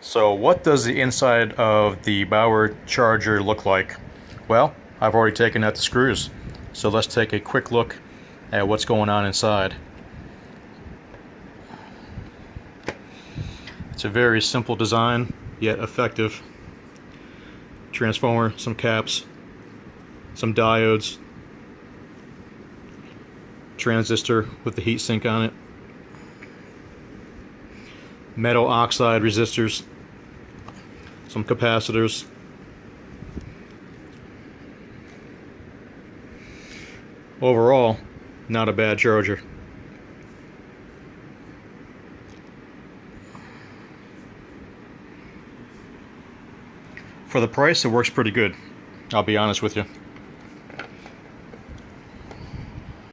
So what does the inside of the Bauer charger look like? Well, I've already taken out the screws, so let's take a quick look at what's going on inside. It's a very simple design, yet effective. Transformer, some caps, some diodes, transistor with the heat sink on it, metal oxide resistors, some capacitors, overall not a bad charger. For the price, it works pretty good, I'll be honest with you.